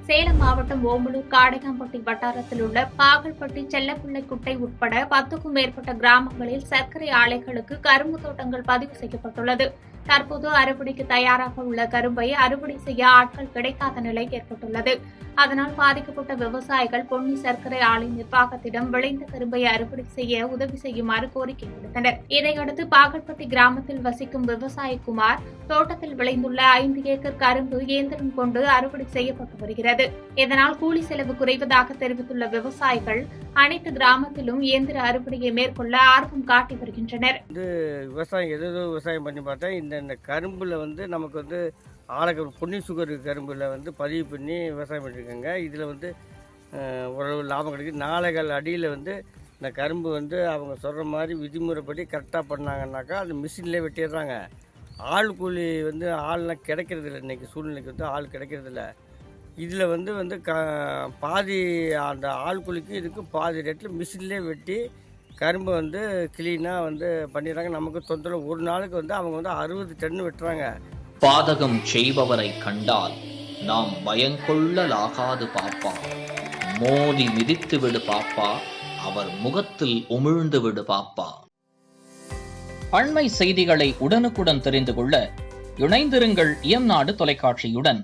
சேலம் மாவட்டம் ஓமலூர் காடையாம்பட்டி வட்டாரத்தில் உள்ள பாகல்பட்டி செல்லப்பிள்ளை குட்டை உட்பட 10க்கும் மேற்பட்ட கிராமங்களில் சர்க்கரை ஆலைகளுக்கு கரும்பு தோட்டங்கள் பதிவு செய்யப்பட்டுள்ளது. தற்போது அறுவடைக்கு தயாராக உள்ள கரும்பை அறுவடை செய்ய ஆட்கள் கிடைக்காத நிலை ஏற்பட்டுள்ளது. அதனால் பாதிக்கப்பட்ட விவசாயிகள் பொன்னி சர்க்கரை ஆலை நிர்வாகத்திடம் விளைந்த கரும்பை அறுவடை செய்ய உதவி செய்யுமாறு கோரிக்கை விடுத்தனர். இதையடுத்து பாகல்பட்டி கிராமத்தில் வசிக்கும் விவசாயி குமார் தோட்டத்தில் விளைந்துள்ள 5 ஏக்கர் கரும்பு இயந்திரம் கொண்டு அறுவடை செய்யப்பட்டு வருகிறது. இதனால் கூலி செலவு குறைவதாக தெரிவித்துள்ள விவசாயிகள் அனைத்து கிராமத்திலும் இயந்திர அறுவடையை மேற்கொள்ள ஆர்வம் காட்டி வருகின்றனர். விவசாயம் பண்ணி பார்த்தா இந்த கரும்புல நமக்கு ஆலக்கரும்பு பொன்னி சுகர் கரும்புல பதிவு பண்ணி விவசாயம் பண்ணியிருக்காங்க. இதில் ஓரளவு லாபம் கிடைக்குது. 4 கால் அடியில் இந்த கரும்பு அவங்க சொல்கிற மாதிரி விதிமுறைப்படி கரெக்டாக பண்ணாங்கன்னாக்கா அது மிஷின்லேயே வெட்டிடுறாங்க. ஆள் கூலி ஆள்லாம் கிடைக்கிறதில்ல. இன்றைக்கி சூழ்நிலைக்கு ஆள் கிடைக்கிறதில்ல. இதில் பாதி அந்த ஆள் கூலிக்கு இதுக்கும் பாதி ரேட்டில் மிஷின்லேயே வெட்டி கரும்பு கிளீனாக பண்ணிடுறாங்க. நமக்கு தொந்தரவு. ஒரு நாளுக்கு அவங்க 60 டன் வெட்டுறாங்க. பாதகம் செய்பவரை கண்டால் நாம் பயங்கொள்ளலாகாது பாப்பா. மோதி மிதித்து விடு பாப்பா, அவர் முகத்தில் உமிழ்ந்து விடு பாப்பா. அண்மை செய்திகளை உடனுக்குடன் தெரிந்து கொள்ள இணைந்திருங்கள் இயம்நாடு தொலைக்காட்சியுடன்.